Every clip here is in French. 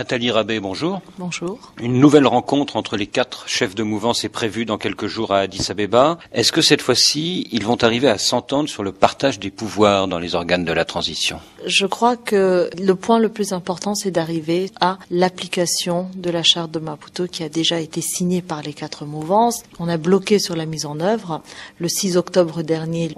Nathalie Rabé, bonjour. Bonjour. Une nouvelle rencontre entre les 4 chefs de mouvance est prévue dans quelques jours à Addis Abeba. Est-ce que cette fois-ci, ils vont arriver à s'entendre sur le partage des pouvoirs dans les organes de la transition? Je crois que le point le plus important, c'est d'arriver à l'application de la charte de Maputo qui a déjà été signée par les 4 mouvances. On a bloqué sur la mise en œuvre. Le 6 octobre dernier,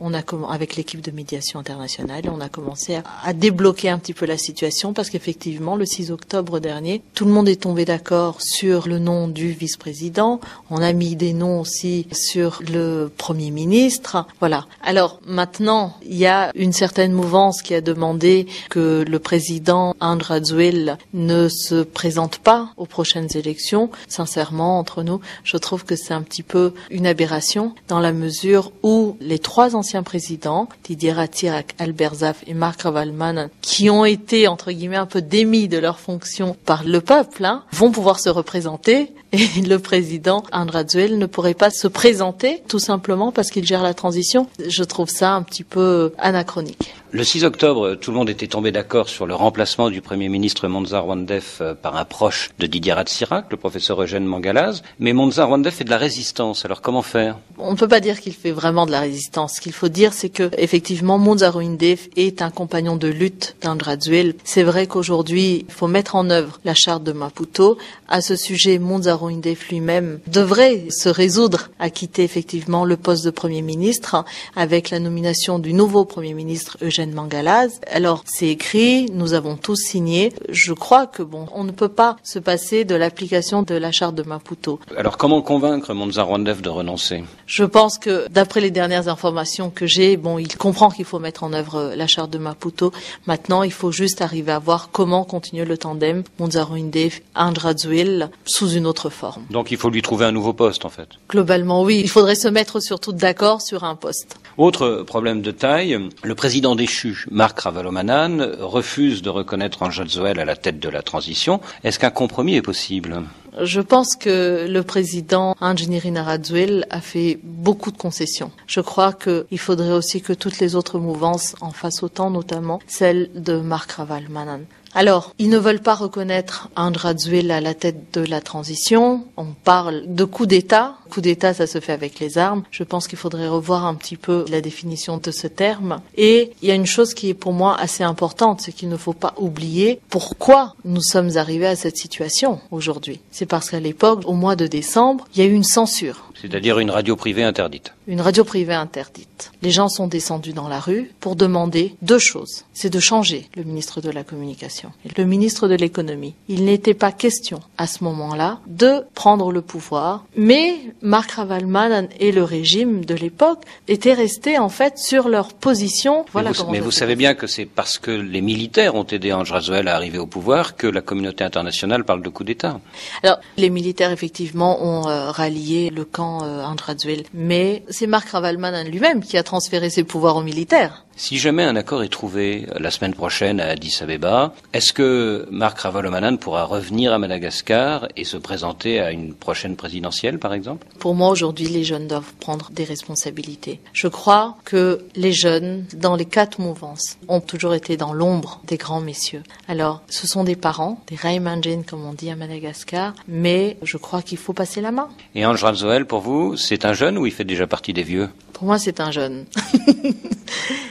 avec l'équipe de médiation internationale, on a commencé à débloquer un petit peu la situation parce qu'effectivement, le 6 octobre dernier, tout le monde est tombé d'accord sur le nom du vice-président. On a mis des noms aussi sur le Premier ministre. Voilà. Alors maintenant, il y a une certaine mouvance qui a demandé que le président André Rajoelina ne se présente pas aux prochaines élections. Sincèrement, entre nous, je trouve que c'est un petit peu une aberration dans la mesure où les 3 anciens présidents, Didier Rattirac, Albert Zaf et Marc Ravalman, qui ont été, entre guillemets, un peu démis de leurs fonctions par le peuple, vont pouvoir se représenter. Et le président André Rajoelina ne pourrait pas se présenter, tout simplement parce qu'il gère la transition. Je trouve ça un petit peu anachronique. Le 6 octobre, tout le monde était tombé d'accord sur le remplacement du Premier ministre Monza Rwandef par un proche de Didier Rattirac, le professeur Eugène Mangalaz. Mais Monza Rwandef fait de la résistance, alors comment faire? On ne peut pas dire qu'il fait vraiment de la résistance. Ce qu'il faut dire, c'est que effectivement, Monza Rwandef est un compagnon de lutte d'André Rajoelina. C'est vrai qu'aujourd'hui, il faut mettre en œuvre la charte de Maputo. À ce sujet, Monza Rwandef lui-même devrait se résoudre à quitter effectivement le poste de Premier ministre avec la nomination du nouveau Premier ministre Eugène Mangalaz. Alors, c'est écrit, nous avons tous signé. Je crois que on ne peut pas se passer de l'application de la charte de Maputo. Alors, comment convaincre Monza Rwandef de renoncer? Je pense que, d'après les dernières informations que j'ai, il comprend qu'il faut mettre en œuvre la charte de Maputo. Maintenant, il faut juste arriver à voir comment continuer le tandem Monza Rwandef, André Rajoelina sous une autre forme. Donc, il faut lui trouver un nouveau poste, en fait. Globalement, oui. Il faudrait se mettre surtout d'accord sur un poste. Autre problème de taille, le président déchu, Marc Ravalomanane, refuse de reconnaître André Rajoelina à la tête de la transition. Est-ce qu'un compromis est possible? Je pense que le président Andry Rajoelina a fait beaucoup de concessions. Je crois qu'il faudrait aussi que toutes les autres mouvances en fassent autant, notamment celle de Marc Ravalomanane. Alors, ils ne veulent pas reconnaître André Rajoelina à la tête de la transition. On parle de coup d'État. Coup d'État, ça se fait avec les armes. Je pense qu'il faudrait revoir un petit peu la définition de ce terme. Et il y a une chose qui est pour moi assez importante, c'est qu'il ne faut pas oublier pourquoi nous sommes arrivés à cette situation aujourd'hui. C'est parce qu'à l'époque, au mois de décembre, il y a eu une censure. C'est-à-dire une radio privée interdite. Une radio privée interdite. Les gens sont descendus dans la rue pour demander 2 choses. C'est de changer le ministre de la Communication et le ministre de l'Économie. Il n'était pas question, à ce moment-là, de prendre le pouvoir, mais Marc Ravalomanane et le régime de l'époque étaient restés, en fait, sur leur position. Mais vous savez bien que c'est parce que les militaires ont aidé André Rajoelina à arriver au pouvoir que la communauté internationale parle de coup d'État. Alors, les militaires, effectivement, ont rallié le camp André Rajoelina, mais c'est Marc Ravalomanane lui-même qui a transféré ses pouvoirs aux militaires. Si jamais un accord est trouvé la semaine prochaine à Addis Abeba, est-ce que Marc Ravalomanane pourra revenir à Madagascar et se présenter à une prochaine présidentielle, par exemple? Pour moi, aujourd'hui, les jeunes doivent prendre des responsabilités. Je crois que les jeunes, dans les 4 mouvances, ont toujours été dans l'ombre des grands messieurs. Alors, ce sont des parents, des Raimandjin, comme on dit à Madagascar, mais je crois qu'il faut passer la main. Et André Rajoelina, pour vous, c'est un jeune ou il fait déjà partie des vieux? Pour moi, c'est un jeune.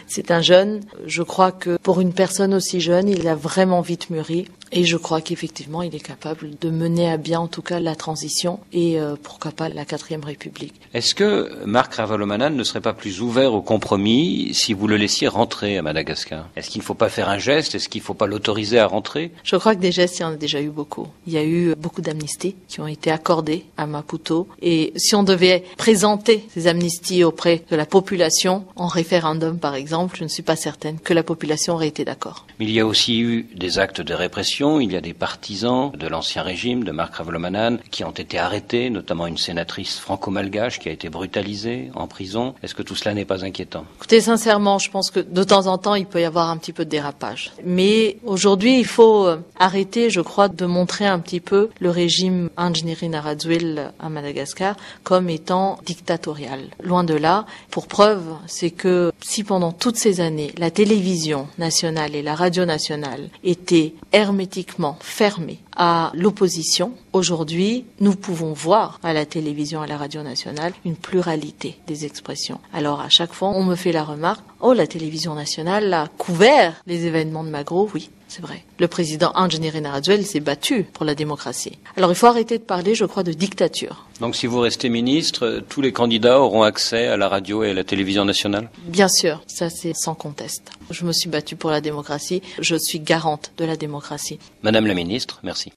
C'est un jeune. Je crois que pour une personne aussi jeune, il a vraiment vite mûri. Et je crois qu'effectivement, il est capable de mener à bien, en tout cas, la transition et pourquoi pas la 4e République. Est-ce que Marc Ravalomanane ne serait pas plus ouvert au compromis si vous le laissiez rentrer à Madagascar? Est-ce qu'il ne faut pas faire un geste? Est-ce qu'il ne faut pas l'autoriser à rentrer? Je crois que des gestes, il y en a déjà eu beaucoup. Il y a eu beaucoup d'amnisties qui ont été accordées à Maputo. Et si on devait présenter ces amnisties auprès de la population en référendum, par exemple, je ne suis pas certaine que la population aurait été d'accord. Mais il y a aussi eu des actes de répression. Il y a des partisans de l'ancien régime, de Marc Ravalomanane, qui ont été arrêtés, notamment une sénatrice franco-malgache qui a été brutalisée en prison. Est-ce que tout cela n'est pas inquiétant? Écoutez, sincèrement, je pense que de temps en temps, il peut y avoir un petit peu de dérapage. Mais aujourd'hui, il faut arrêter, je crois, de montrer un petit peu le régime Andry Rajoelina à Madagascar comme étant dictatorial. Loin de là. Pour preuve, c'est que si pendant tout toutes ces années, la télévision nationale et la radio nationale étaient hermétiquement fermées à l'opposition, aujourd'hui, nous pouvons voir à la télévision et à la radio nationale une pluralité des expressions. Alors, à chaque fois, on me fait la remarque, oh, la télévision nationale a couvert les événements de Magro. Oui, c'est vrai. Le président Angenir Narazuel s'est battu pour la démocratie. Alors, il faut arrêter de parler, je crois, de dictature. Donc, si vous restez ministre, tous les candidats auront accès à la radio et à la télévision nationale? Bien sûr, ça c'est sans conteste. Je me suis battue pour la démocratie, je suis garante de la démocratie. Madame la ministre, merci.